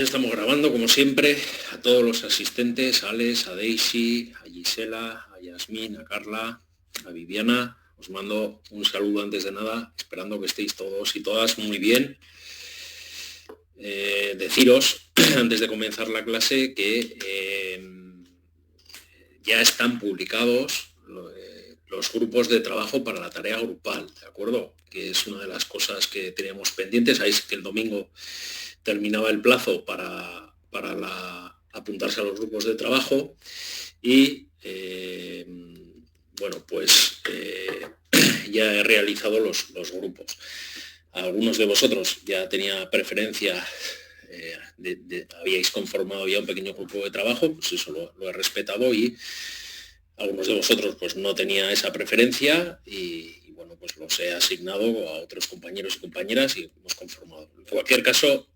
Estamos grabando, como siempre, a todos los asistentes, a Alex, a Daisy, a Gisela, a Yasmín, a Carla, a Viviana. Os mando un saludo antes de nada, esperando que estéis todos y todas muy bien. Deciros, antes de comenzar la clase, que ya están publicados los grupos de trabajo para la tarea grupal, ¿de acuerdo? Que es una de las cosas que teníamos pendientes. Sabéis que el domingo terminaba el plazo para apuntarse a los grupos de trabajo y ya he realizado los grupos. Algunos de vosotros ya tenía preferencia, habíais conformado ya un pequeño grupo de trabajo, pues eso lo he respetado, y algunos de vosotros pues no tenía esa preferencia y bueno, pues los he asignado a otros compañeros y compañeras y hemos conformado. En cualquier caso,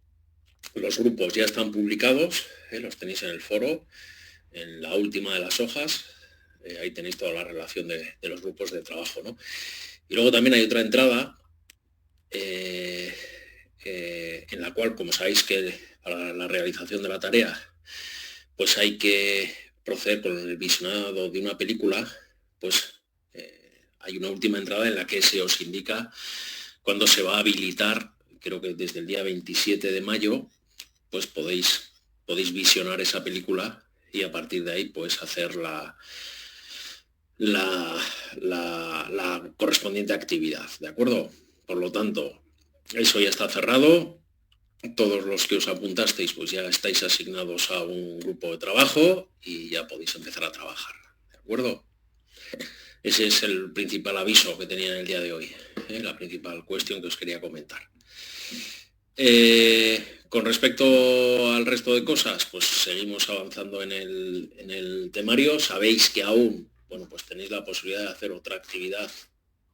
los grupos ya están publicados, los tenéis en el foro, en la última de las hojas, ahí tenéis toda la relación de los grupos de trabajo, ¿no? Y luego también hay otra entrada en la cual, como sabéis que para la realización de la tarea, pues hay que proceder con el visionado de una película, pues hay una última entrada en la que se os indica cuándo se va a habilitar, creo que desde el día 27 de mayo, pues podéis visionar esa película y a partir de ahí pues hacer la correspondiente actividad, ¿de acuerdo? Por lo tanto, eso ya está cerrado. Todos los que os apuntasteis pues ya estáis asignados a un grupo de trabajo y ya podéis empezar a trabajar, ¿de acuerdo? Ese es el principal aviso que tenía en el día de hoy, la principal cuestión que os quería comentar. Con respecto al resto de cosas, pues seguimos avanzando en el temario. Sabéis que aún, bueno, pues tenéis la posibilidad de hacer otra actividad,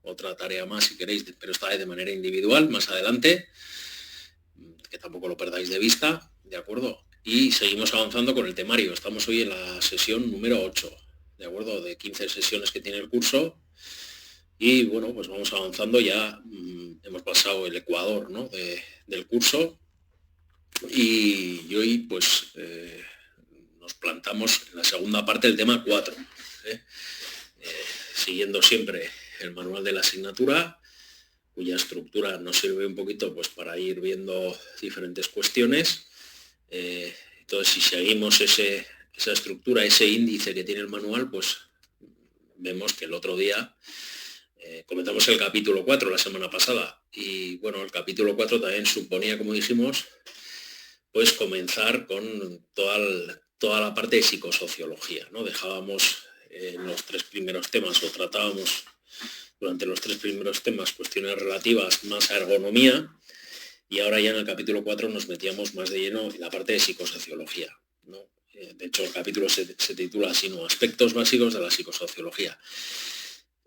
otra tarea más si queréis, pero esta vez de manera individual, más adelante, que tampoco lo perdáis de vista, ¿de acuerdo? Y seguimos avanzando con el temario. Estamos hoy en la sesión número 8, ¿de acuerdo? De 15 sesiones que tiene el curso. Y bueno, pues vamos avanzando, ya hemos pasado el ecuador, ¿no? del curso y hoy pues nos plantamos en la segunda parte del tema 4, siguiendo siempre el manual de la asignatura, cuya estructura nos sirve un poquito pues para ir viendo diferentes cuestiones. Entonces, si seguimos esa estructura, ese índice que tiene el manual, pues vemos que el otro día comentamos el capítulo 4 la semana pasada y bueno, el capítulo 4 también suponía, como dijimos, pues comenzar con toda la parte de psicosociología, ¿no? Dejábamos en los 3 primeros temas, o tratábamos durante los 3 primeros temas, cuestiones relativas más a ergonomía, y ahora ya en el capítulo 4 nos metíamos más de lleno en la parte de psicosociología, ¿no? De hecho, el capítulo se titula así, ¿no? Aspectos básicos de la psicosociología.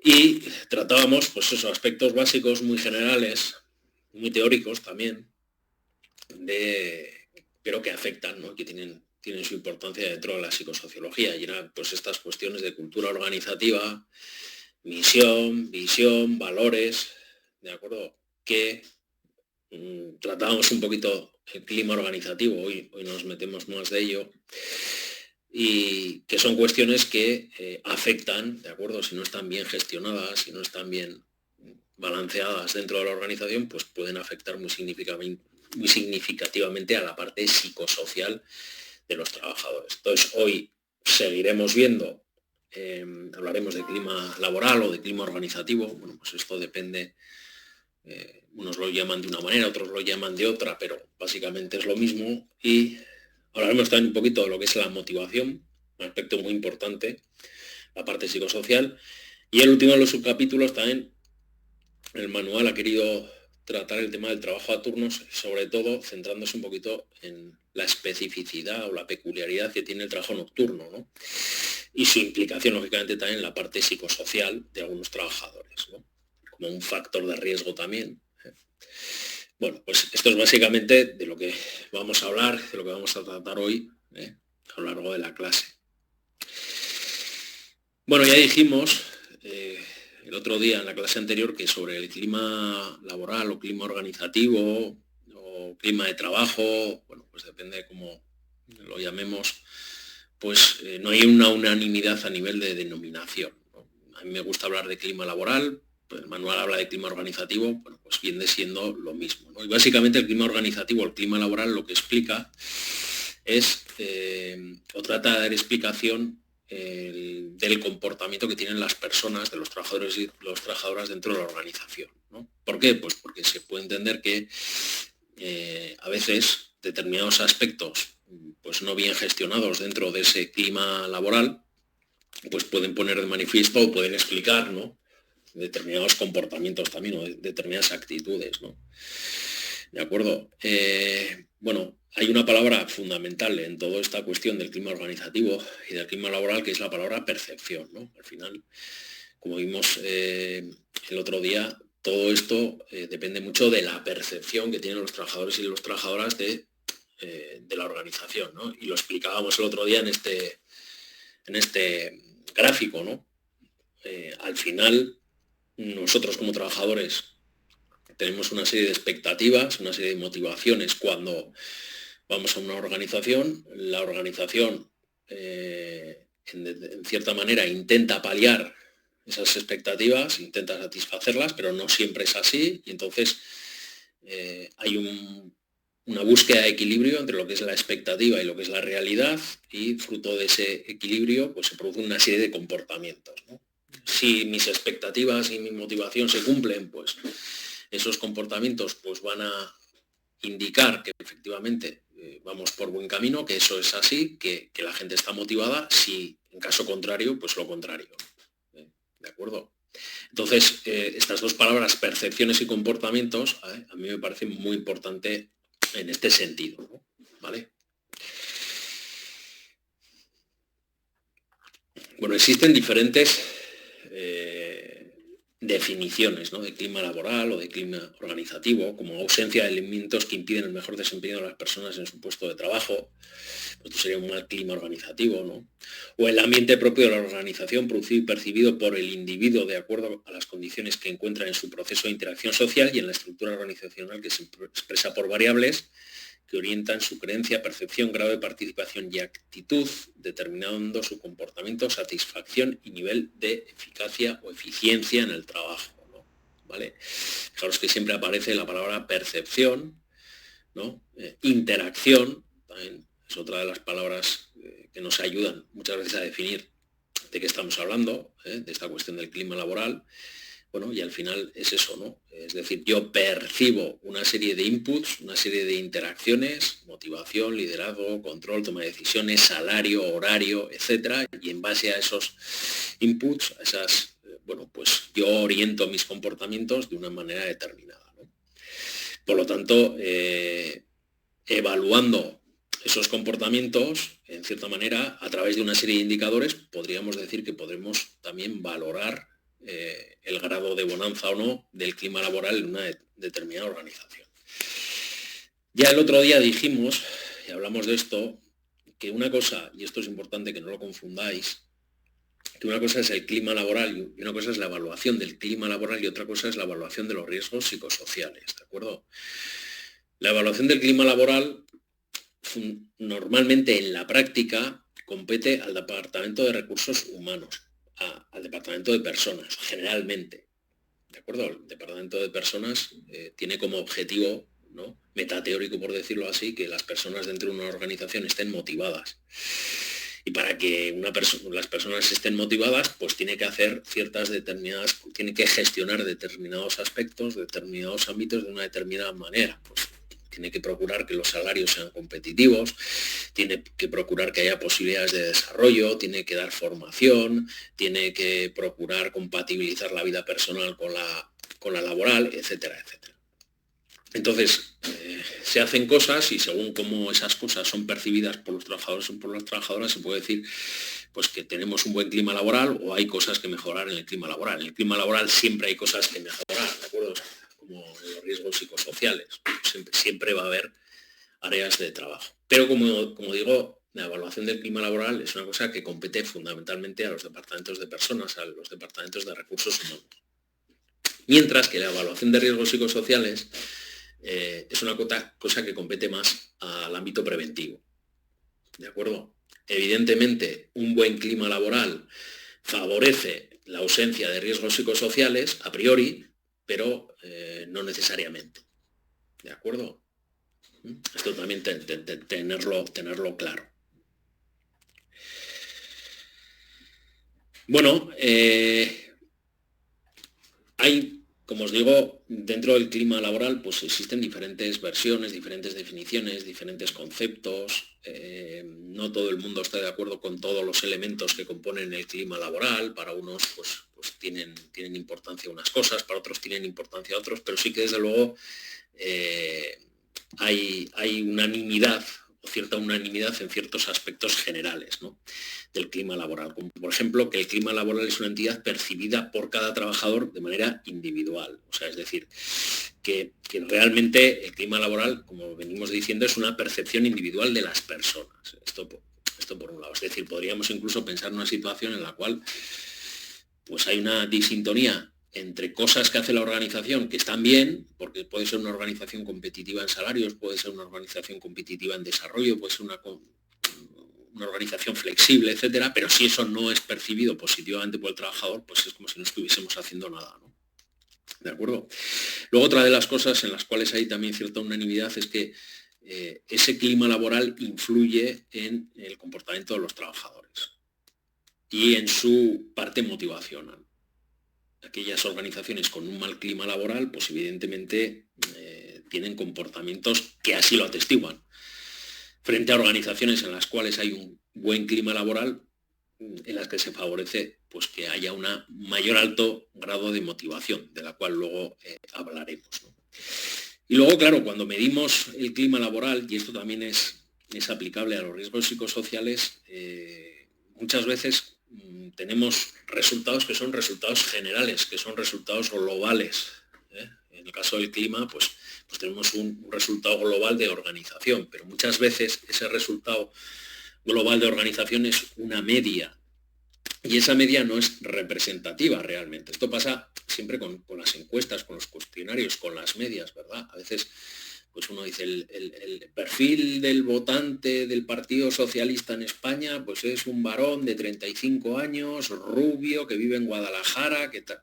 Y tratábamos, pues esos aspectos básicos muy generales, muy teóricos también, pero que afectan, ¿no? Que tienen su importancia dentro de la psicosociología, y eran pues estas cuestiones de cultura organizativa, misión, visión, valores, ¿de acuerdo? Que tratábamos un poquito el clima organizativo, hoy nos metemos más de ello, y que son cuestiones que afectan, ¿de acuerdo? Si no están bien gestionadas, si no están bien balanceadas dentro de la organización, pues pueden afectar muy significativamente a la parte psicosocial de los trabajadores. Entonces, hoy seguiremos viendo, hablaremos de clima laboral o de clima organizativo. Bueno, pues esto depende, unos lo llaman de una manera, otros lo llaman de otra, pero básicamente es lo mismo. Y hablaremos también un poquito de lo que es la motivación, un aspecto muy importante, la parte psicosocial. Y el último de los subcapítulos también, el manual ha querido tratar el tema del trabajo a turnos, sobre todo centrándose un poquito en la especificidad o la peculiaridad que tiene el trabajo nocturno, ¿no? Y su implicación, lógicamente, también en la parte psicosocial de algunos trabajadores, ¿no? Como un factor de riesgo también. Bueno, pues esto es básicamente de lo que vamos a hablar, de lo que vamos a tratar hoy, a lo largo de la clase. Bueno, ya dijimos el otro día en la clase anterior que sobre el clima laboral o clima organizativo o o clima de trabajo, bueno, pues depende de cómo lo llamemos, pues no hay una unanimidad a nivel de denominación, ¿no? A mí me gusta hablar de clima laboral, pues el manual habla de clima organizativo, bueno, pues viene siendo lo mismo, ¿no? Y básicamente el clima organizativo, el clima laboral, lo que explica es, o trata de dar explicación del comportamiento que tienen las personas, de los trabajadores y las trabajadoras dentro de la organización, ¿no? ¿Por qué? Pues porque se puede entender que a veces determinados aspectos pues no bien gestionados dentro de ese clima laboral, pues pueden poner de manifiesto o pueden explicar, ¿no?, determinados comportamientos también o determinadas actitudes, ¿no? ¿De acuerdo? Bueno, hay una palabra fundamental en toda esta cuestión del clima organizativo y del clima laboral, que es la palabra percepción, ¿no? Al final, como vimos el otro día, todo esto depende mucho de la percepción que tienen los trabajadores y las trabajadoras de la organización, ¿no? Y lo explicábamos el otro día en este gráfico, ¿no? Al final, nosotros como trabajadores tenemos una serie de expectativas, una serie de motivaciones cuando vamos a una organización. La organización, en cierta manera, intenta paliar esas expectativas, intenta satisfacerlas, pero no siempre es así, y entonces hay una búsqueda de equilibrio entre lo que es la expectativa y lo que es la realidad, y fruto de ese equilibrio pues se produce una serie de comportamientos, ¿no? Si mis expectativas y mi motivación se cumplen, pues esos comportamientos pues van a indicar que efectivamente vamos por buen camino, que eso es así, que la gente está motivada. Si en caso contrario, pues lo contrario. ¿De acuerdo? Entonces, estas dos palabras, percepciones y comportamientos, a mí me parece muy importante en este sentido, ¿no? ¿Vale? Bueno, existen diferentes definiciones, ¿no?, de clima laboral o de clima organizativo, como ausencia de elementos que impiden el mejor desempeño de las personas en su puesto de trabajo. Esto sería un mal clima organizativo, ¿no? O el ambiente propio de la organización, producido y percibido por el individuo de acuerdo a las condiciones que encuentra en su proceso de interacción social y en la estructura organizacional, que se expresa por variables que orientan su creencia, percepción, grado de participación y actitud, determinando su comportamiento, satisfacción y nivel de eficacia o eficiencia en el trabajo, ¿no? ¿Vale? Fijaros que siempre aparece la palabra percepción, ¿no? Interacción, también es otra de las palabras que nos ayudan muchas veces a definir de qué estamos hablando, de esta cuestión del clima laboral. Bueno, y al final es eso, ¿no? Es decir, yo percibo una serie de inputs, una serie de interacciones, motivación, liderazgo, control, toma de decisiones, salario, horario, etcétera, y en base a esos inputs, a esas, bueno, pues yo oriento mis comportamientos de una manera determinada, ¿no? Por lo tanto, evaluando esos comportamientos, en cierta manera, a través de una serie de indicadores, podríamos decir que podremos también valorar el grado de bonanza o no del clima laboral en una determinada organización. Ya el otro día dijimos, y hablamos de esto, que una cosa, y esto es importante que no lo confundáis, que una cosa es el clima laboral y una cosa es la evaluación del clima laboral y otra cosa es la evaluación de los riesgos psicosociales, ¿de acuerdo? La evaluación del clima laboral normalmente en la práctica compete al Departamento de Recursos Humanos, al Departamento de Personas, generalmente. ¿De acuerdo? El Departamento de Personas tiene como objetivo, ¿no?, metateórico, por decirlo así, que las personas dentro de una organización estén motivadas. Y para que las personas estén motivadas, pues tiene que hacer tiene que gestionar determinados aspectos, determinados ámbitos de una determinada manera. Pues tiene que procurar que los salarios sean competitivos, tiene que procurar que haya posibilidades de desarrollo, tiene que dar formación, tiene que procurar compatibilizar la vida personal con la laboral, etcétera, etcétera. Entonces, se hacen cosas y según cómo esas cosas son percibidas por los trabajadores o por las trabajadoras, se puede decir pues que tenemos un buen clima laboral o hay cosas que mejorar en el clima laboral. En el clima laboral siempre hay cosas que mejorar, ¿de acuerdo? Como los riesgos psicosociales. Siempre va a haber áreas de trabajo. Pero como digo, la evaluación del clima laboral es una cosa que compete fundamentalmente a los departamentos de personas, a los departamentos de recursos humanos. Mientras que la evaluación de riesgos psicosociales es una cosa que compete más al ámbito preventivo. ¿De acuerdo? Evidentemente, un buen clima laboral favorece la ausencia de riesgos psicosociales a priori, pero no necesariamente. ¿De acuerdo? Esto también tenerlo claro. Bueno, hay, como os digo, dentro del clima laboral pues existen diferentes versiones, diferentes definiciones, diferentes conceptos. No todo el mundo está de acuerdo con todos los elementos que componen el clima laboral. Para unos pues tienen importancia unas cosas, para otros tienen importancia otros, pero sí que desde luego hay unanimidad o cierta unanimidad en ciertos aspectos generales, ¿no?, del clima laboral, como por ejemplo que el clima laboral es una entidad percibida por cada trabajador de manera individual. O sea, es decir, que realmente el clima laboral, como venimos diciendo, es una percepción individual de las personas. Esto por un lado. Es decir, podríamos incluso pensar en una situación en la cual pues hay una disintonía entre cosas que hace la organización que están bien, porque puede ser una organización competitiva en salarios, puede ser una organización competitiva en desarrollo, puede ser una organización flexible, etcétera, pero si eso no es percibido positivamente por el trabajador, pues es como si no estuviésemos haciendo nada, ¿no? ¿De acuerdo? Luego, otra de las cosas en las cuales hay también cierta unanimidad es que ese clima laboral influye en el comportamiento de los trabajadores y en su parte motivacional. Aquellas organizaciones con un mal clima laboral, pues evidentemente tienen comportamientos que así lo atestiguan. Frente a organizaciones en las cuales hay un buen clima laboral, en las que se favorece pues que haya un mayor alto grado de motivación, de la cual luego hablaremos, ¿no? Y luego, claro, cuando medimos el clima laboral, y esto también es aplicable a los riesgos psicosociales, muchas veces tenemos resultados que son resultados generales, que son resultados globales. En el caso del clima, pues tenemos un resultado global de organización, pero muchas veces ese resultado global de organización es una media, y esa media no es representativa realmente. Esto pasa siempre con las encuestas, con los cuestionarios, con las medias, ¿verdad? A veces pues uno dice, el perfil del votante del Partido Socialista en España pues es un varón de 35 años, rubio, que vive en Guadalajara, que tal.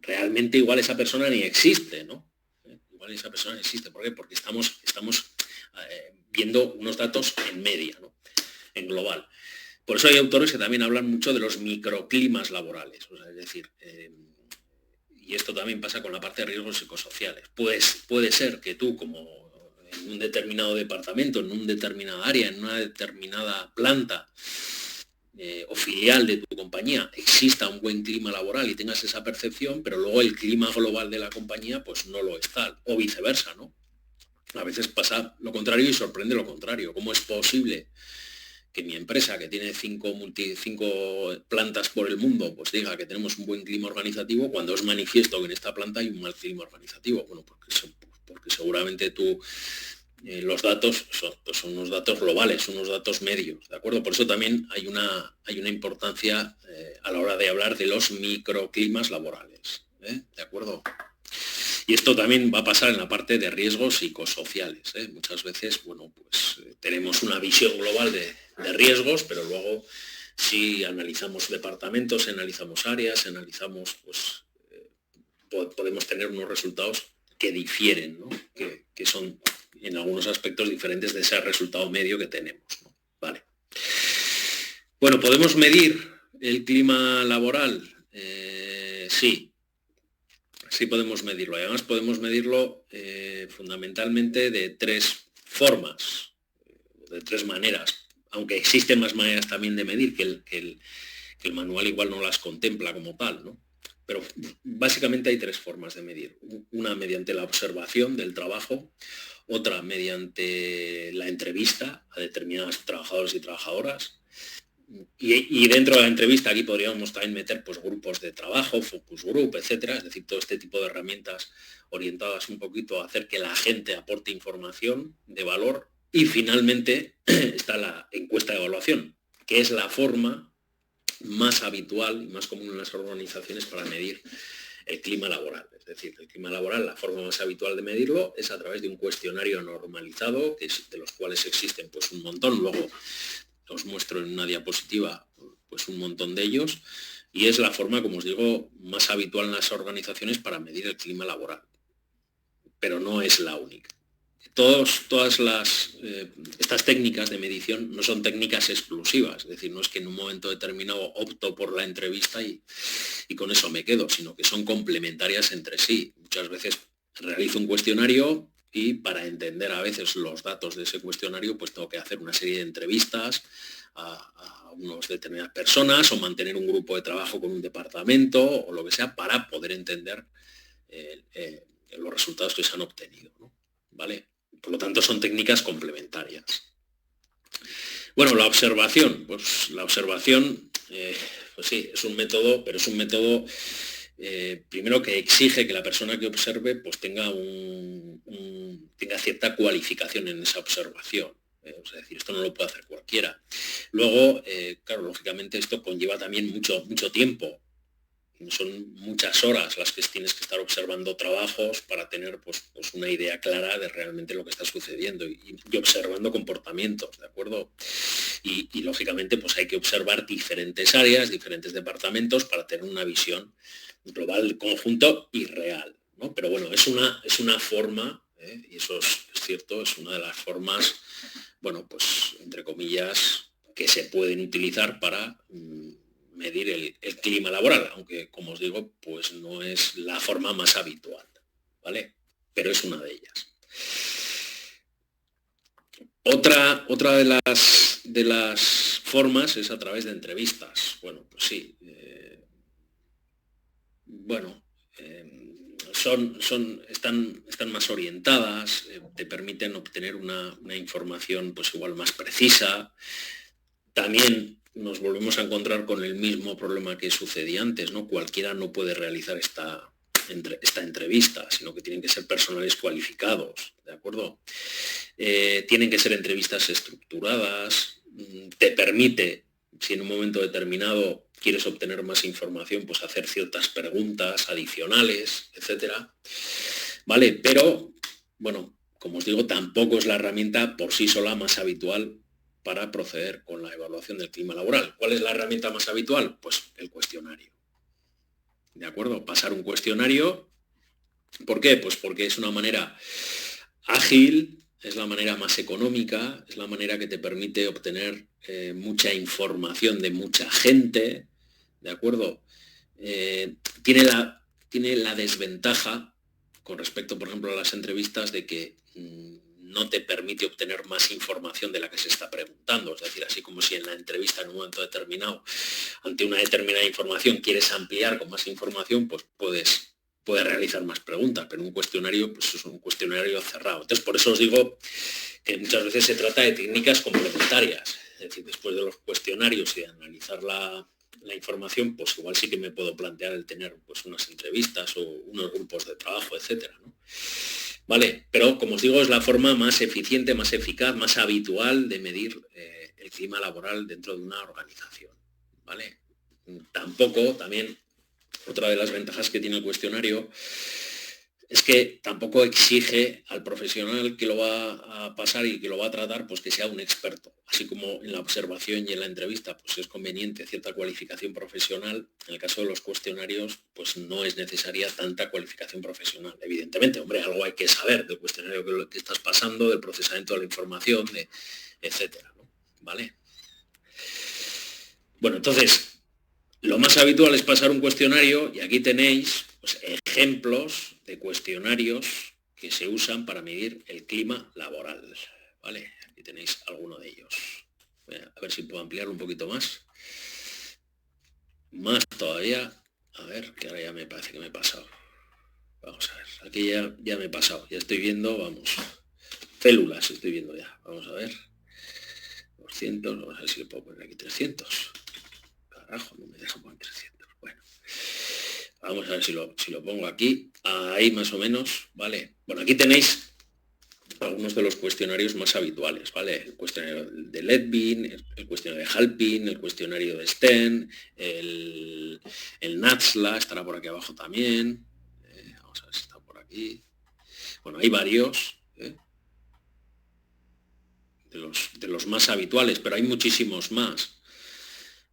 Realmente igual esa persona ni existe, ¿no? Igual esa persona no existe. ¿Por qué? Porque estamos viendo unos datos en media, ¿no?, en global. Por eso hay autores que también hablan mucho de los microclimas laborales. O sea, es decir, y esto también pasa con la parte de riesgos psicosociales. Pues puede ser que tú, como en un determinado departamento, en una determinada área, en una determinada planta o filial de tu compañía, exista un buen clima laboral y tengas esa percepción, pero luego el clima global de la compañía pues no lo es tal, o viceversa, ¿no? A veces pasa lo contrario y sorprende lo contrario. ¿Cómo es posible que mi empresa, que tiene 5 plantas por el mundo, pues diga que tenemos un buen clima organizativo cuando es manifiesto que en esta planta hay un mal clima organizativo? Bueno, porque seguramente los datos son unos datos globales, unos datos medios, ¿de acuerdo? Por eso también hay una importancia a la hora de hablar de los microclimas laborales, ¿de acuerdo? Y esto también va a pasar en la parte de riesgos psicosociales. Muchas veces, bueno, pues tenemos una visión global de riesgos, pero luego si analizamos departamentos, analizamos áreas, analizamos, pues podemos tener unos resultados que difieren, ¿no?, que son en algunos aspectos diferentes de ese resultado medio que tenemos, ¿no? Vale. Bueno, ¿podemos medir el clima laboral? Sí podemos medirlo. Además podemos medirlo fundamentalmente de 3 formas, de 3 maneras, aunque existen más maneras también de medir que el manual igual no las contempla como tal, ¿no? Pero básicamente hay 3 formas de medir. Una mediante la observación del trabajo, otra mediante la entrevista a determinados trabajadores y trabajadoras, y dentro de la entrevista aquí podríamos también meter pues grupos de trabajo, focus group, etcétera, es decir, todo este tipo de herramientas orientadas un poquito a hacer que la gente aporte información de valor. Y finalmente está la encuesta de evaluación, que es la forma más habitual y más común en las organizaciones para medir el clima laboral. Es decir, el clima laboral, la forma más habitual de medirlo es a través de un cuestionario normalizado, de los cuales existen pues un montón. Luego os muestro en una diapositiva pues un montón de ellos, y es la forma, como os digo, más habitual en las organizaciones para medir el clima laboral, pero no es la única. Todas estas técnicas de medición no son técnicas exclusivas, es decir, no es que en un momento determinado opto por la entrevista y con eso me quedo, sino que son complementarias entre sí. Muchas veces realizo un cuestionario y para entender a veces los datos de ese cuestionario, pues tengo que hacer una serie de entrevistas a unas determinadas personas o mantener un grupo de trabajo con un departamento o lo que sea para poder entender los resultados que se han obtenido, ¿no? ¿Vale? Por lo tanto, son técnicas complementarias. Bueno, la observación. Pues la observación, pues sí, es un método, pero es un método primero que exige que la persona que observe pues tenga cierta cualificación en esa observación. Es decir, esto no lo puede hacer cualquiera. Luego, claro, lógicamente esto conlleva también mucho tiempo. Son muchas horas las que tienes que estar observando trabajos para tener pues una idea clara de realmente lo que está sucediendo y observando comportamientos, ¿de acuerdo? Y lógicamente pues hay que observar diferentes áreas, diferentes departamentos para tener una visión global del conjunto y real, ¿no? Pero bueno, es una forma, y eso es cierto, es una de las formas, bueno, pues entre comillas, que se pueden utilizar para medir el clima laboral, aunque como os digo, pues no es la forma más habitual, ¿vale? Pero es una de ellas. Otra de las formas es a través de entrevistas. Bueno, pues sí. Están más orientadas, te permiten obtener una información pues igual más precisa. También nos volvemos a encontrar con el mismo problema que sucedía antes, ¿no? Cualquiera no puede realizar esta entrevista, sino que tienen que ser personales cualificados, ¿de acuerdo? Tienen que ser entrevistas estructuradas, te permite, si en un momento determinado quieres obtener más información, pues hacer ciertas preguntas adicionales, etcétera, ¿vale? Pero, bueno, como os digo, tampoco es la herramienta por sí sola más habitual para proceder con la evaluación del clima laboral. ¿Cuál es la herramienta más habitual? Pues el cuestionario. ¿De acuerdo? Pasar un cuestionario. ¿Por qué? Pues porque es una manera ágil, es la manera más económica, es la manera que te permite obtener mucha información de mucha gente, ¿de acuerdo? Tiene la desventaja con respecto, por ejemplo, a las entrevistas de que no te permite obtener más información de la que se está preguntando. Es decir, así como si en la entrevista en un momento determinado, ante una determinada información, quieres ampliar con más información, pues puedes realizar más preguntas, pero un cuestionario pues es un cuestionario cerrado. Entonces, por eso os digo que muchas veces se trata de técnicas complementarias. Es decir, después de los cuestionarios y de analizar la información, pues igual sí que me puedo plantear el tener pues unas entrevistas o unos grupos de trabajo, etcétera, ¿no? Vale, pero como os digo, es la forma más eficiente, más eficaz, más habitual de medir el clima laboral dentro de una organización, ¿vale? Tampoco, también, otra de las ventajas que tiene el cuestionario es que tampoco exige al profesional que lo va a pasar y que lo va a tratar, pues que sea un experto. Así como en la observación y en la entrevista, pues es conveniente cierta cualificación profesional, en el caso de los cuestionarios, pues no es necesaria tanta cualificación profesional. Evidentemente, hombre, algo hay que saber del cuestionario que estás pasando, del procesamiento de la información, etcétera, ¿no? ¿Vale? Bueno, entonces, lo más habitual es pasar un cuestionario y aquí tenéis pues, ejemplos de cuestionarios que se usan para medir el clima laboral, ¿vale? Aquí tenéis alguno de ellos. Voy a ver si puedo ampliarlo un poquito más. Más todavía. A ver, que ahora ya me parece que me he pasado. Vamos a ver, aquí ya me he pasado. Ya estoy viendo, vamos, células estoy viendo ya. Vamos a ver. 200, vamos a ver si le puedo poner aquí 300. Carajo, no me deja poner 300. Bueno. Vamos a ver si lo pongo aquí, ahí más o menos, ¿vale? Bueno, aquí tenéis algunos de los cuestionarios más habituales, ¿vale? El cuestionario de Ledvin, el cuestionario de Halpin, el cuestionario de Stern, el El NATSLA estará por aquí abajo también. Vamos a ver si está por aquí. Bueno, hay varios de los más habituales, pero hay muchísimos más.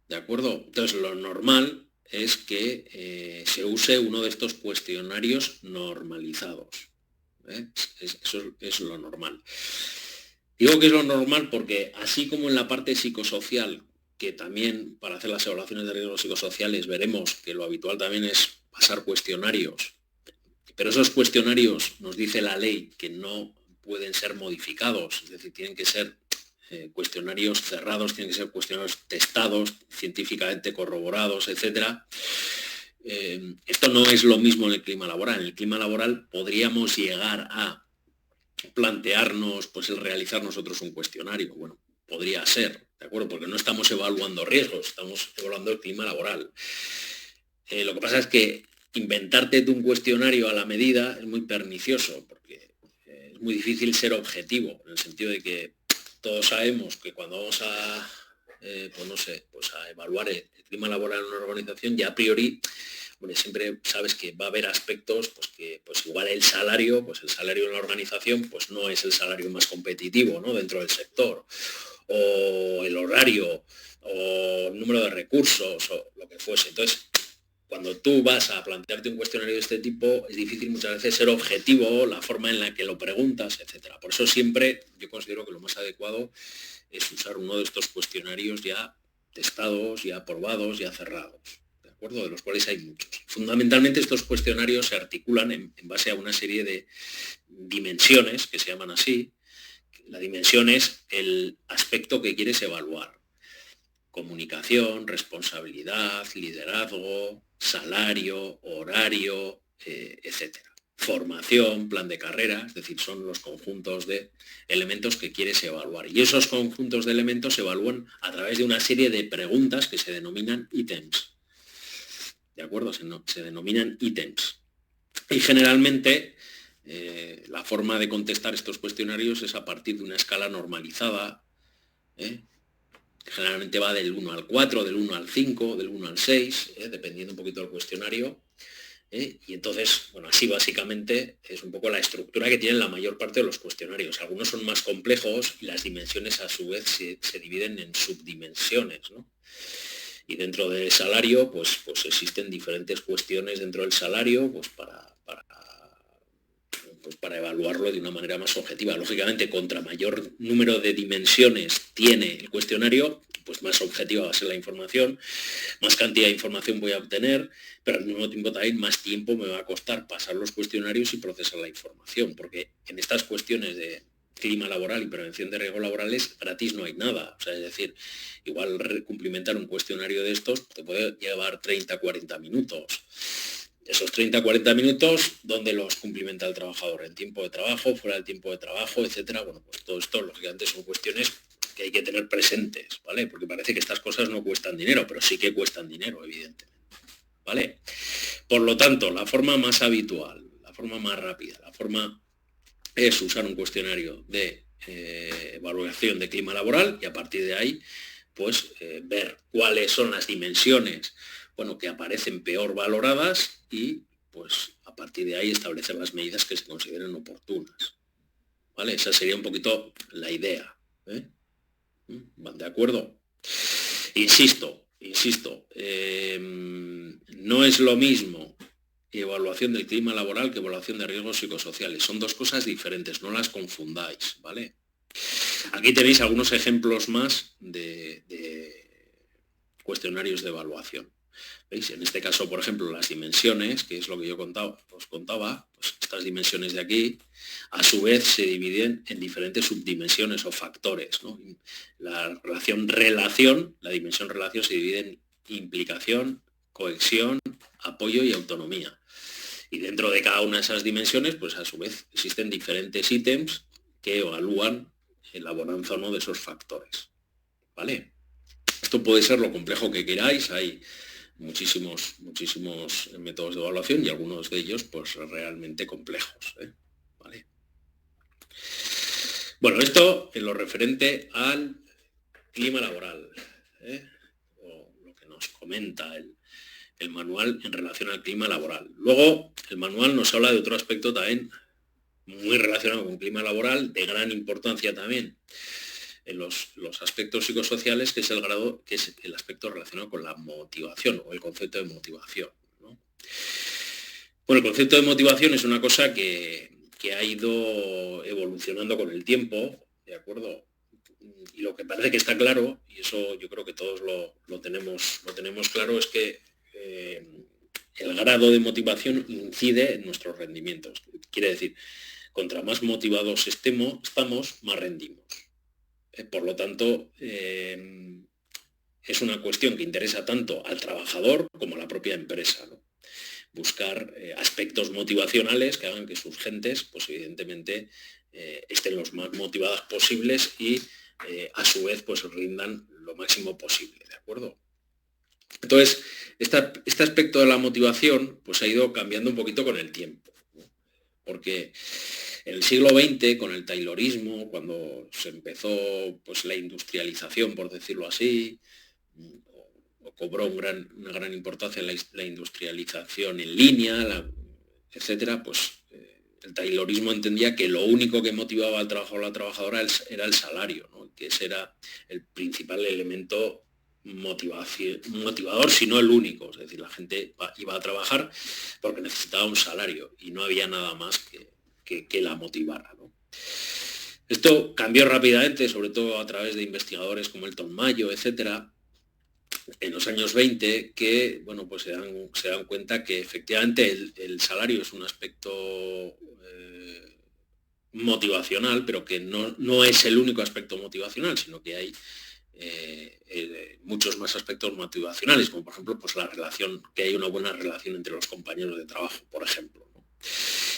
¿De acuerdo? Entonces, lo normal es que se use uno de estos cuestionarios normalizados. Eso es lo normal. Digo que es lo normal porque así como en la parte psicosocial, que también para hacer las evaluaciones de riesgos psicosociales veremos que lo habitual también es pasar cuestionarios, pero esos cuestionarios nos dice la ley que no pueden ser modificados, es decir, tienen que ser cuestionarios cerrados, tienen que ser cuestionarios testados, científicamente corroborados, etc. Esto no es lo mismo en el clima laboral. En el clima laboral podríamos llegar a plantearnos pues el realizar nosotros un cuestionario. Bueno, podría ser, ¿de acuerdo? Porque no estamos evaluando riesgos, estamos evaluando el clima laboral. Lo que pasa es que inventarte un cuestionario a la medida es muy pernicioso, porque es muy difícil ser objetivo, en el sentido de que todos sabemos que cuando vamos a, a evaluar el clima laboral en una organización, ya a priori, bueno, siempre sabes que va a haber aspectos pues que pues igual el salario en la organización pues no es el salario más competitivo, ¿no?, dentro del sector, o el horario, o el número de recursos, o lo que fuese. Entonces, cuando tú vas a plantearte un cuestionario de este tipo, es difícil muchas veces ser objetivo, la forma en la que lo preguntas, etc. Por eso siempre yo considero que lo más adecuado es usar uno de estos cuestionarios ya testados, ya aprobados, ya cerrados, ¿de acuerdo? De los cuales hay muchos. Fundamentalmente estos cuestionarios se articulan en base a una serie de dimensiones, que se llaman así. La dimensión es el aspecto que quieres evaluar. Comunicación, responsabilidad, liderazgo, salario, horario, etc. Formación, plan de carrera, es decir, son los conjuntos de elementos que quieres evaluar. Y esos conjuntos de elementos se evalúan a través de una serie de preguntas que se denominan ítems. ¿De acuerdo? Se denominan ítems. Y generalmente la forma de contestar estos cuestionarios es a partir de una escala normalizada, generalmente va del 1 al 4, del 1 al 5, del 1 al 6, dependiendo un poquito del cuestionario. Y entonces, bueno, así básicamente es un poco la estructura que tienen la mayor parte de los cuestionarios. Algunos son más complejos y las dimensiones a su vez se dividen en subdimensiones, ¿no? Y dentro del salario, pues existen diferentes cuestiones dentro del salario, pues para evaluarlo de una manera más objetiva. Lógicamente, contra mayor número de dimensiones tiene el cuestionario, pues más objetiva va a ser la información, más cantidad de información voy a obtener, pero al mismo tiempo también más tiempo me va a costar pasar los cuestionarios y procesar la información, porque en estas cuestiones de clima laboral y prevención de riesgos laborales gratis no hay nada. O sea, es decir, igual cumplimentar un cuestionario de estos te puede llevar 30-40 minutos. Esos 30-40 minutos, ¿dónde los cumplimenta el trabajador? En tiempo de trabajo, fuera del tiempo de trabajo, etcétera. Bueno, pues todo esto, lógicamente, son cuestiones que hay que tener presentes, ¿vale? Porque parece que estas cosas no cuestan dinero, pero sí que cuestan dinero, evidentemente, ¿vale? Por lo tanto, la forma más habitual, la forma más rápida, la forma es usar un cuestionario de evaluación de clima laboral y a partir de ahí, pues ver cuáles son las dimensiones, bueno, que aparecen peor valoradas y pues a partir de ahí establecer las medidas que se consideren oportunas, ¿vale? Esa sería un poquito la idea, ¿van de acuerdo? Insisto, no es lo mismo evaluación del clima laboral que evaluación de riesgos psicosociales. Son dos cosas diferentes, no las confundáis, ¿vale? Aquí tenéis algunos ejemplos más de cuestionarios de evaluación. ¿Veis? En este caso, por ejemplo, las dimensiones, que es lo que yo os contaba, pues estas dimensiones de aquí, a su vez se dividen en diferentes subdimensiones o factores, ¿no? La la dimensión relación se divide en implicación, cohesión, apoyo y autonomía. Y dentro de cada una de esas dimensiones, pues a su vez existen diferentes ítems que evalúan la bonanza o no de esos factores, ¿vale? Esto puede ser lo complejo que queráis, hay muchísimos métodos de evaluación y algunos de ellos pues realmente complejos, ¿vale? Bueno, esto en lo referente al clima laboral, o lo que nos comenta el manual en relación al clima laboral. Luego, el manual nos habla de otro aspecto también muy relacionado con el clima laboral, de gran importancia también en los aspectos psicosociales, que es el aspecto relacionado con la motivación o el concepto de motivación, ¿no? Bueno, el concepto de motivación es una cosa que ha ido evolucionando con el tiempo, ¿de acuerdo? Y lo que parece que está claro, y eso yo creo que todos lo tenemos claro, es que el grado de motivación incide en nuestros rendimientos. Quiere decir, contra más motivados estamos, más rendimos. Por lo tanto, es una cuestión que interesa tanto al trabajador como a la propia empresa, ¿no? Buscar aspectos motivacionales que hagan que sus gentes, pues evidentemente, estén los más motivadas posibles y a su vez pues rindan lo máximo posible, ¿de acuerdo? Entonces, este aspecto de la motivación pues ha ido cambiando un poquito con el tiempo, ¿no? Porque en el siglo XX, con el taylorismo, cuando se empezó pues, la industrialización, por decirlo así, o cobró una gran importancia la industrialización en línea, etcétera, pues el taylorismo entendía que lo único que motivaba al trabajador o a la trabajadora era el salario, ¿no? Que ese era el principal elemento motivador, si no el único. Es decir, la gente iba a trabajar porque necesitaba un salario y no había nada más que la motivara, ¿no? Esto cambió rápidamente, sobre todo a través de investigadores como Elton Mayo, etcétera, en los años 20, que bueno, pues se dan cuenta que efectivamente el salario es un aspecto motivacional, pero que no es el único aspecto motivacional, sino que hay muchos más aspectos motivacionales, como por ejemplo pues la relación, que hay una buena relación entre los compañeros de trabajo, por ejemplo, ¿no?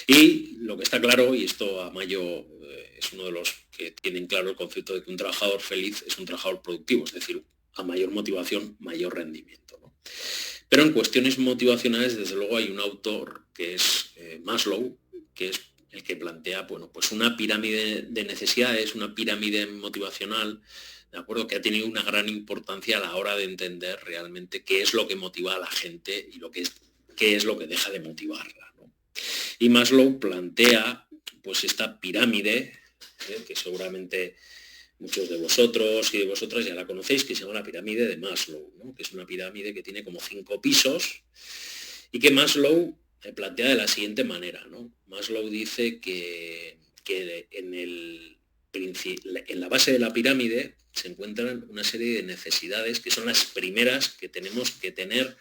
Y lo que está claro, y esto a Mayo es uno de los que tienen claro el concepto de que un trabajador feliz es un trabajador productivo, es decir, a mayor motivación, mayor rendimiento, ¿no? Pero en cuestiones motivacionales, desde luego, hay un autor que es Maslow, que es el que plantea, bueno, pues una pirámide de necesidades, una pirámide motivacional, ¿de acuerdo?, que ha tenido una gran importancia a la hora de entender realmente qué es lo que motiva a la gente y qué es lo que deja de motivarla, ¿no? Y Maslow plantea pues esta pirámide, que seguramente muchos de vosotros y de vosotras ya la conocéis, que se llama la pirámide de Maslow, ¿no? Que es una pirámide que tiene como 5 pisos y que Maslow plantea de la siguiente manera, ¿no? Maslow dice que en la base de la pirámide se encuentran una serie de necesidades que son las primeras que tenemos que tener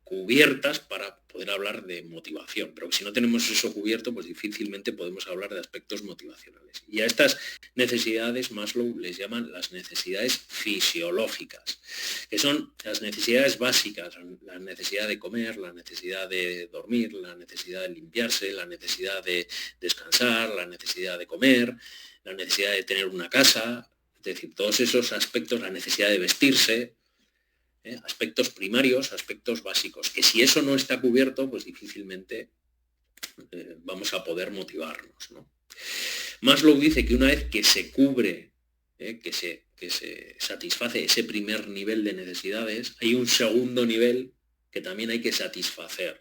cubiertas para poder hablar de motivación, pero si no tenemos eso cubierto, pues difícilmente podemos hablar de aspectos motivacionales. Y a estas necesidades Maslow les llaman las necesidades fisiológicas, que son las necesidades básicas, la necesidad de comer, la necesidad de dormir, la necesidad de limpiarse, la necesidad de descansar, la necesidad de comer, la necesidad de tener una casa, es decir, todos esos aspectos, la necesidad de vestirse, aspectos primarios, aspectos básicos, que si eso no está cubierto, pues difícilmente vamos a poder motivarnos, ¿no? Maslow dice que una vez que se cubre, que se satisface ese primer nivel de necesidades, hay un segundo nivel que también hay que satisfacer,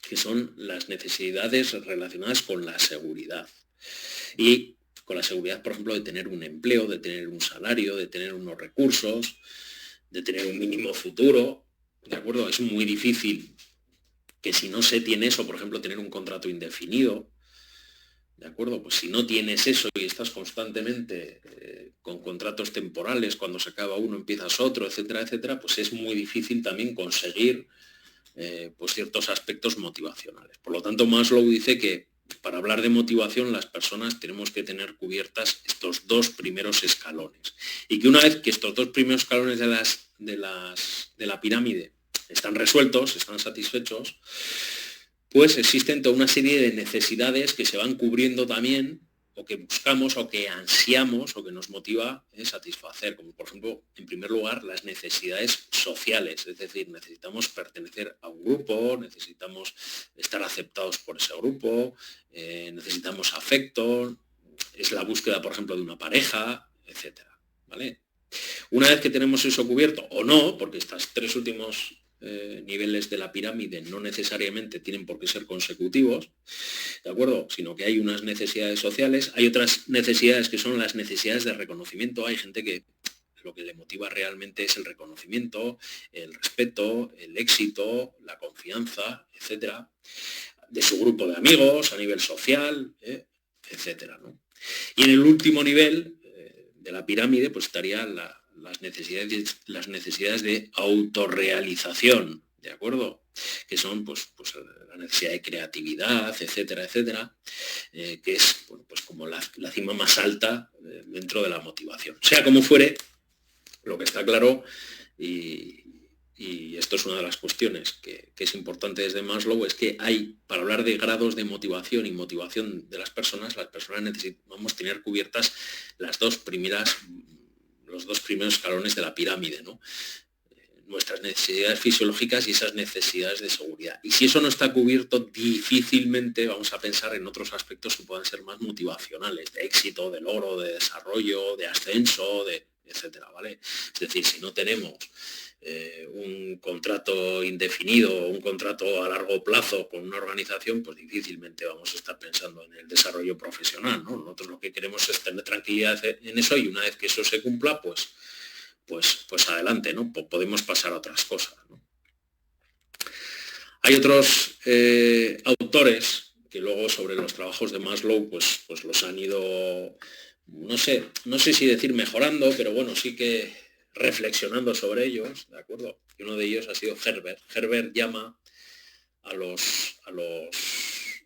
que son las necesidades relacionadas con la seguridad. Y con la seguridad, por ejemplo, de tener un empleo, de tener un salario, de tener unos recursos, de tener un mínimo futuro, ¿de acuerdo? Es muy difícil que si no se tiene eso, por ejemplo, tener un contrato indefinido, ¿de acuerdo? Pues si no tienes eso y estás constantemente con contratos temporales, cuando se acaba uno empiezas otro, etcétera, etcétera, pues es muy difícil también conseguir pues ciertos aspectos motivacionales. Por lo tanto, Maslow dice que para hablar de motivación las personas tenemos que tener cubiertas estos 2 primeros escalones. Y que una vez que estos 2 primeros escalones de la pirámide están resueltos, están satisfechos, pues existen toda una serie de necesidades que se van cubriendo también, o que buscamos, o que ansiamos, o que nos motiva satisfacer, como por ejemplo, en primer lugar, las necesidades sociales, es decir, necesitamos pertenecer a un grupo, necesitamos estar aceptados por ese grupo, necesitamos afecto, es la búsqueda, por ejemplo, de una pareja, etcétera, ¿vale? Una vez que tenemos eso cubierto, o no, porque estos 3 últimos niveles de la pirámide no necesariamente tienen por qué ser consecutivos, ¿de acuerdo? Sino que hay unas necesidades sociales, hay otras necesidades que son las necesidades de reconocimiento. Hay gente que lo que le motiva realmente es el reconocimiento, el respeto, el éxito, la confianza, etcétera, de su grupo de amigos, a nivel social, etcétera, ¿no? Y en el último nivel de la pirámide pues estarían las necesidades de autorrealización, ¿de acuerdo? Que son pues la necesidad de creatividad, etcétera, etcétera, que es bueno, pues como la cima más alta dentro de la motivación. Sea como fuere, lo que está claro, y esto es una de las cuestiones que es importante desde Maslow, es que para hablar de grados de motivación y motivación de las personas necesitamos tener cubiertas los dos primeros escalones de la pirámide, ¿no? Nuestras necesidades fisiológicas y esas necesidades de seguridad. Y si eso no está cubierto, difícilmente vamos a pensar en otros aspectos que puedan ser más motivacionales, de éxito, de logro, de desarrollo, de ascenso, etcétera, ¿vale? Es decir, si no tenemos un contrato indefinido, un contrato a largo plazo con una organización, pues difícilmente vamos a estar pensando en el desarrollo profesional, ¿no? Nosotros lo que queremos es tener tranquilidad en eso, y una vez que eso se cumpla, pues adelante, ¿no? Podemos pasar a otras cosas, ¿no? Hay otros autores que luego sobre los trabajos de Maslow pues los han ido, no sé si decir mejorando, pero bueno, sí que reflexionando sobre ellos, ¿de acuerdo? Y uno de ellos ha sido Herbert. Herbert llama a los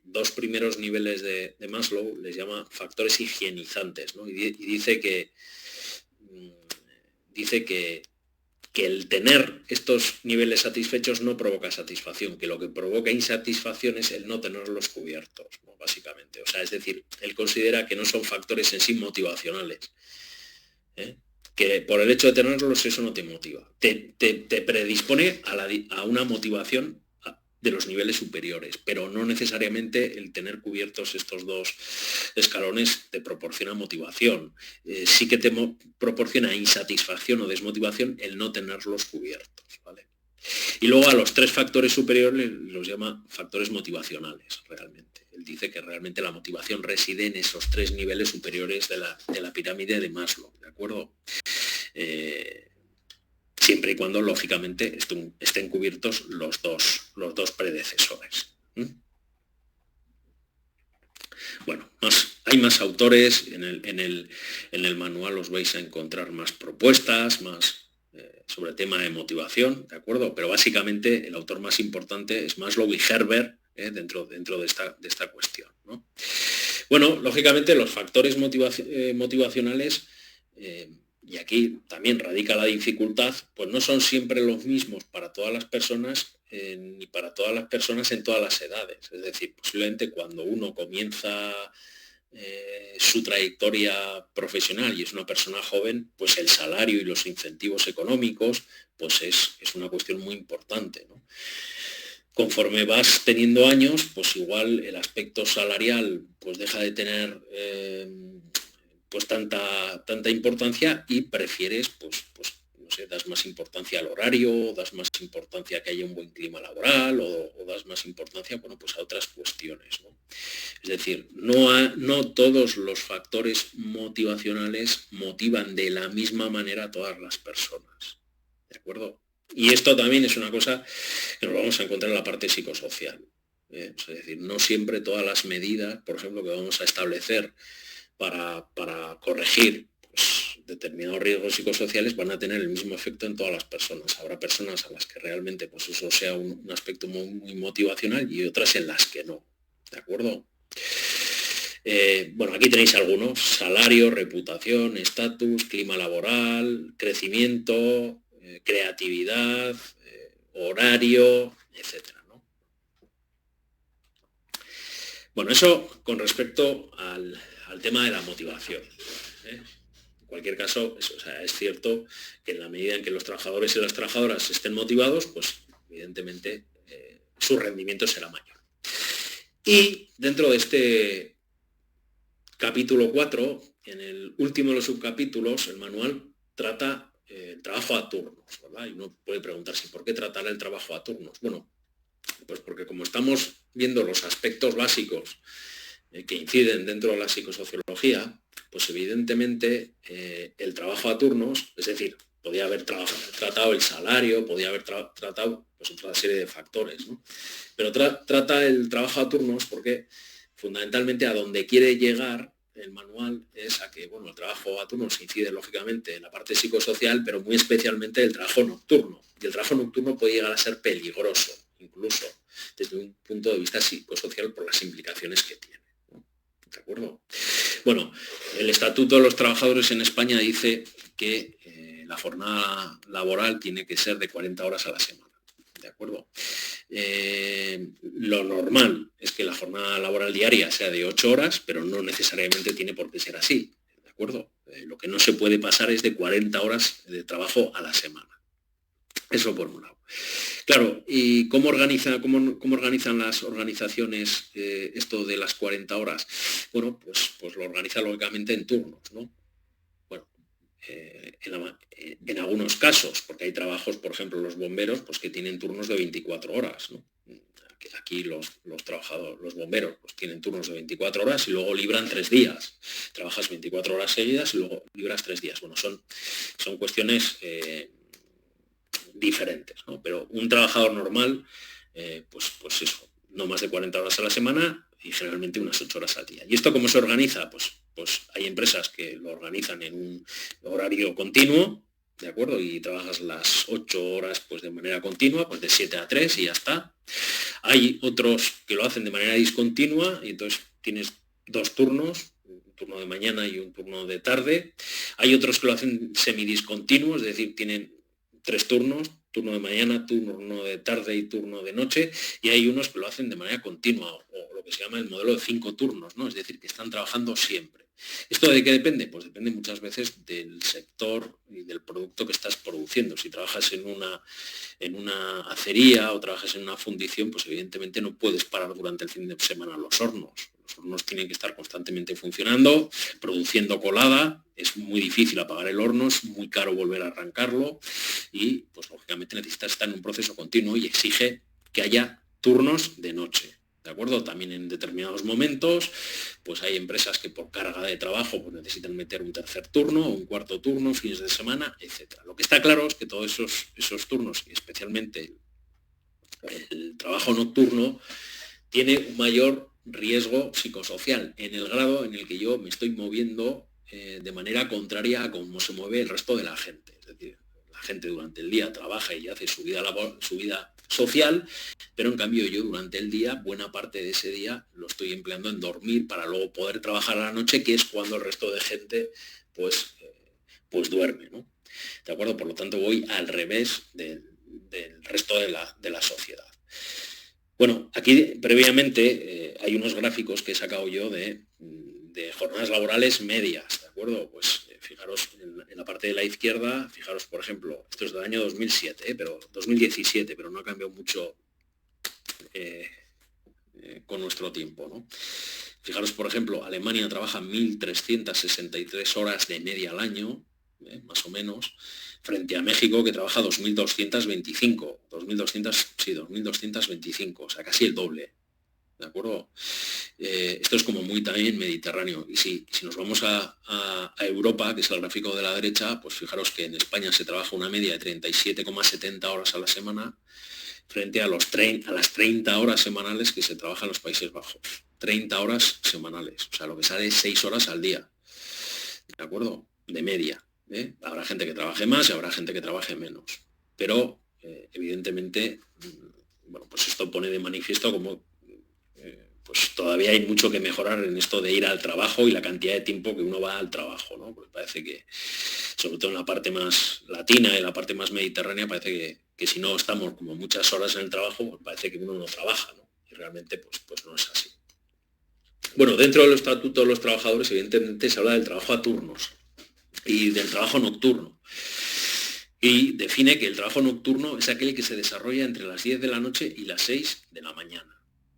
dos primeros niveles de Maslow, les llama factores higienizantes, ¿no? Y dice que el tener estos niveles satisfechos no provoca satisfacción, que lo que provoca insatisfacción es el no tenerlos cubiertos, ¿no? Básicamente. O sea, es decir, él considera que no son factores en sí motivacionales, que por el hecho de tenerlos eso no te motiva, te predispone a una motivación de los niveles superiores, pero no necesariamente el tener cubiertos estos dos escalones te proporciona motivación. Sí que te proporciona insatisfacción o desmotivación el no tenerlos cubiertos, ¿vale? Y luego a los tres factores superiores los llama factores motivacionales, realmente. Él dice que realmente la motivación reside en esos tres niveles superiores de la pirámide de Maslow, ¿de acuerdo? Siempre y cuando, lógicamente, estén cubiertos los dos predecesores. Bueno, hay más autores, en el manual os vais a encontrar más propuestas, más sobre el tema de motivación, ¿de acuerdo? Pero básicamente el autor más importante es Maslow y Herbert dentro de esta cuestión, ¿no? Bueno, lógicamente los factores motivacionales, y aquí también radica la dificultad, pues no son siempre los mismos para todas las personas, ni para todas las personas en todas las edades. Es decir, posiblemente cuando uno comienza su trayectoria profesional y es una persona joven, pues el salario y los incentivos económicos pues es una cuestión muy importante, ¿no? Conforme vas teniendo años, pues igual el aspecto salarial pues deja de tener pues tanta importancia, y prefieres pues no sé, das más importancia al horario, das más importancia a que haya un buen clima laboral, o das más importancia, bueno, pues a otras cuestiones, ¿no? Es decir, no todos los factores motivacionales motivan de la misma manera a todas las personas, ¿de acuerdo? Y esto también es una cosa que nos vamos a encontrar en la parte psicosocial. Es decir, no siempre todas las medidas, por ejemplo, que vamos a establecer para corregir pues, determinados riesgos psicosociales van a tener el mismo efecto en todas las personas. Habrá personas a las que realmente pues, eso sea un aspecto muy, muy motivacional, y otras en las que no. ¿De acuerdo? Bueno, aquí tenéis algunos: salario, reputación, estatus, clima laboral, crecimiento, creatividad, horario, etcétera, ¿no? Bueno, eso con respecto al tema de la motivación. En cualquier caso, es cierto que en la medida en que los trabajadores y las trabajadoras estén motivados, pues evidentemente su rendimiento será mayor. Y dentro de este capítulo 4, en el último de los subcapítulos, el manual trata el trabajo a turnos, ¿verdad? Y uno puede preguntarse, ¿por qué tratar el trabajo a turnos? Bueno, pues porque como estamos viendo los aspectos básicos que inciden dentro de la psicosociología, pues evidentemente el trabajo a turnos, es decir, podía haber tratado el salario, podía haber tratado pues, otra serie de factores, ¿no? Pero trata el trabajo a turnos porque fundamentalmente a donde quiere llegar el manual es a que, bueno, el trabajo a turnos incide lógicamente en la parte psicosocial, pero muy especialmente el trabajo nocturno. Y el trabajo nocturno puede llegar a ser peligroso, incluso desde un punto de vista psicosocial por las implicaciones que tiene, ¿no? ¿De acuerdo? Bueno, el Estatuto de los Trabajadores en España dice que la jornada laboral tiene que ser de 40 horas a la semana. ¿De acuerdo? Lo normal es que la jornada laboral diaria sea de 8 horas, pero no necesariamente tiene por qué ser así. ¿De acuerdo? Lo que no se puede pasar es de 40 horas de trabajo a la semana. Eso por un lado. Claro, ¿y cómo organizan las organizaciones esto de las 40 horas? Bueno, pues lo organiza lógicamente en turnos, ¿no? Bueno, en algunos casos, porque hay trabajos, por ejemplo, los bomberos, pues que tienen turnos de 24 horas, ¿no? Aquí los trabajadores, los bomberos, pues tienen turnos de 24 horas y luego libran 3 días. Trabajas 24 horas seguidas y luego libras 3 días. Bueno, son cuestiones diferentes, ¿no? Pero un trabajador normal, pues eso, no más de 40 horas a la semana y generalmente unas 8 horas al día. ¿Y esto cómo se organiza? Pues hay empresas que lo organizan en un horario continuo, ¿de acuerdo? Y trabajas las 8 horas pues de manera continua, pues de 7 a 3 y ya está. Hay otros que lo hacen de manera discontinua y entonces tienes 2 turnos, un turno de mañana y un turno de tarde. Hay otros que lo hacen semidiscontinuo, es decir, tienen 3 turnos, turno de mañana, turno de tarde y turno de noche, y hay unos que lo hacen de manera continua, o lo que se llama el modelo de 5 turnos, ¿no? Es decir, que están trabajando siempre. ¿Esto de qué depende? Pues depende muchas veces del sector y del producto que estás produciendo. Si trabajas en una acería o trabajas en una fundición, pues evidentemente no puedes parar durante el fin de semana los hornos. Los hornos tienen que estar constantemente funcionando, produciendo colada, es muy difícil apagar el horno, es muy caro volver a arrancarlo y pues lógicamente necesitas estar en un proceso continuo y exige que haya turnos de noche. ¿De acuerdo? También en determinados momentos, pues hay empresas que por carga de trabajo pues necesitan meter un tercer turno, un cuarto turno, fines de semana, etc. Lo que está claro es que todos esos turnos, y especialmente el trabajo nocturno, tiene un mayor riesgo psicosocial en el grado en el que yo me estoy moviendo de manera contraria a cómo se mueve el resto de la gente. Es decir, la gente durante el día trabaja y hace su vida social, pero en cambio yo durante el día, buena parte de ese día lo estoy empleando en dormir para luego poder trabajar a la noche, que es cuando el resto de gente pues duerme, ¿no? ¿De acuerdo? Por lo tanto voy al revés del resto de la sociedad. Bueno, aquí previamente hay unos gráficos que he sacado yo de jornadas laborales medias, ¿de acuerdo? Pues fijaros en la parte de la izquierda, fijaros, por ejemplo, esto es del año 2007, pero 2017, pero no ha cambiado mucho con nuestro tiempo, ¿no? Fijaros, por ejemplo, Alemania trabaja 1.363 horas de media al año, más o menos, frente a México, que trabaja 2.225, 2.225, o sea, casi el doble, ¿de acuerdo? Esto es como muy también mediterráneo. Y si nos vamos a Europa, que es el gráfico de la derecha, pues fijaros que en España se trabaja una media de 37,70 horas a la semana, frente a las 30 horas semanales que se trabaja en los Países Bajos. 30 horas semanales, o sea, lo que sale es 6 horas al día, ¿de acuerdo? De media. Habrá gente que trabaje más y habrá gente que trabaje menos. Pero, evidentemente, bueno, pues esto pone de manifiesto como pues todavía hay mucho que mejorar en esto de ir al trabajo y la cantidad de tiempo que uno va al trabajo, ¿no? Porque parece que, sobre todo en la parte más latina y en la parte más mediterránea, parece que si no estamos como muchas horas en el trabajo, pues parece que uno no trabaja, ¿no? Y realmente pues no es así. Bueno, dentro del Estatuto de los Trabajadores, evidentemente, se habla del trabajo a turnos y del trabajo nocturno. Y define que el trabajo nocturno es aquel que se desarrolla entre las 10 de la noche y las 6 de la mañana.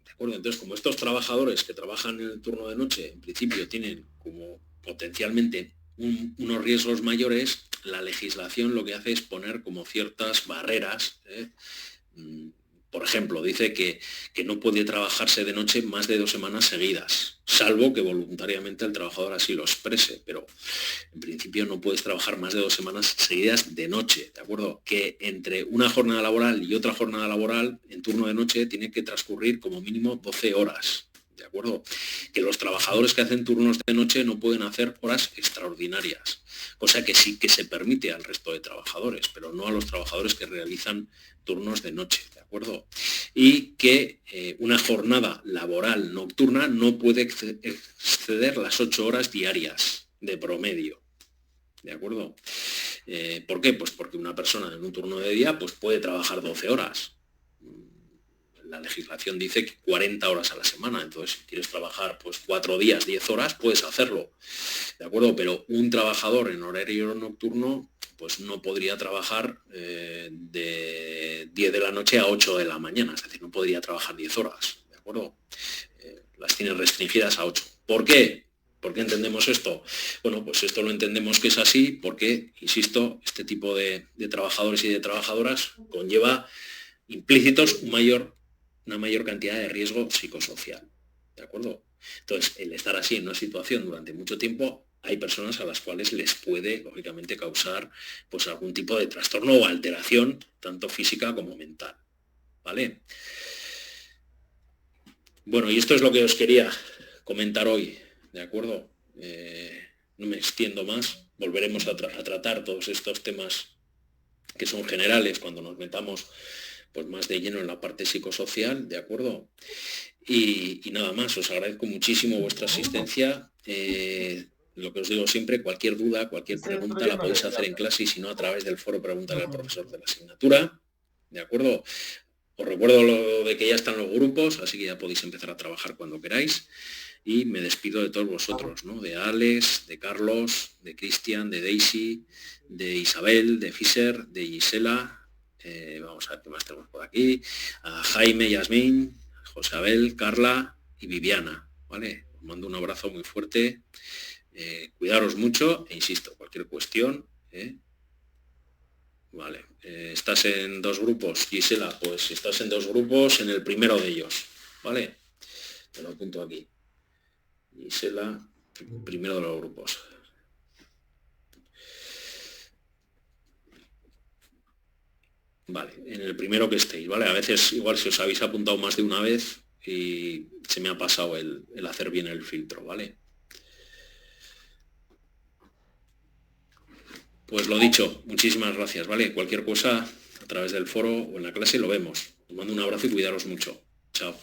¿De acuerdo? Entonces, como estos trabajadores que trabajan en el turno de noche, en principio tienen como potencialmente unos riesgos mayores, la legislación lo que hace es poner como ciertas barreras. Por ejemplo, dice que no puede trabajarse de noche más de 2 semanas seguidas, salvo que voluntariamente el trabajador así lo exprese, pero en principio no puedes trabajar más de 2 semanas seguidas de noche, ¿de acuerdo? Que entre una jornada laboral y otra jornada laboral, en turno de noche, tiene que transcurrir como mínimo 12 horas. ¿De acuerdo? Que los trabajadores que hacen turnos de noche no pueden hacer horas extraordinarias, cosa que sí que se permite al resto de trabajadores, pero no a los trabajadores que realizan turnos de noche, ¿de acuerdo? Y que una jornada laboral nocturna no puede exceder las 8 horas diarias de promedio, ¿de acuerdo? ¿Por qué? Pues porque una persona en un turno de día pues puede trabajar 12 horas. La legislación dice que 40 horas a la semana, entonces si quieres trabajar pues 4 días, 10 horas, puedes hacerlo, ¿de acuerdo? Pero un trabajador en horario nocturno pues no podría trabajar de 10 de la noche a 8 de la mañana, es decir, no podría trabajar 10 horas, ¿de acuerdo? Las tiene restringidas a 8. ¿Por qué? ¿Por qué entendemos esto? Bueno, pues esto lo entendemos que es así porque, insisto, este tipo de trabajadores y de trabajadoras conlleva implícitos una mayor cantidad de riesgo psicosocial, ¿de acuerdo? Entonces, el estar así en una situación durante mucho tiempo, hay personas a las cuales les puede, lógicamente, causar pues algún tipo de trastorno o alteración, tanto física como mental, ¿vale? Bueno, y esto es lo que os quería comentar hoy, ¿de acuerdo? No me extiendo más, volveremos a tratar todos estos temas que son generales cuando nos metamos pues más de lleno en la parte psicosocial, ¿de acuerdo? Y nada más, os agradezco muchísimo vuestra asistencia. Lo que os digo siempre, cualquier duda, cualquier pregunta la podéis hacer en clase y si no a través del foro pregúntale al profesor de la asignatura, ¿de acuerdo? Os recuerdo lo de que ya están los grupos, así que ya podéis empezar a trabajar cuando queráis. Y me despido de todos vosotros, ¿no? De Alex, de Carlos, de Cristian, de Daisy, de Isabel, de Fisher, de Gisela. Vamos a ver qué más tenemos por aquí. A Jaime, Yasmín, José Abel, Carla y Viviana, ¿vale? Os mando un abrazo muy fuerte. Cuidaros mucho e insisto, cualquier cuestión. Vale. Estás en 2 grupos, Gisela, pues estás en 2 grupos, en el primero de ellos, ¿vale? Te lo apunto aquí. Gisela, primero de los grupos. Vale, en el primero que estéis, ¿vale? A veces igual si os habéis apuntado más de una vez y se me ha pasado el hacer bien el filtro, ¿vale? Pues lo dicho, muchísimas gracias, ¿vale? Cualquier cosa a través del foro o en la clase lo vemos. Os mando un abrazo y cuidaros mucho. Chao.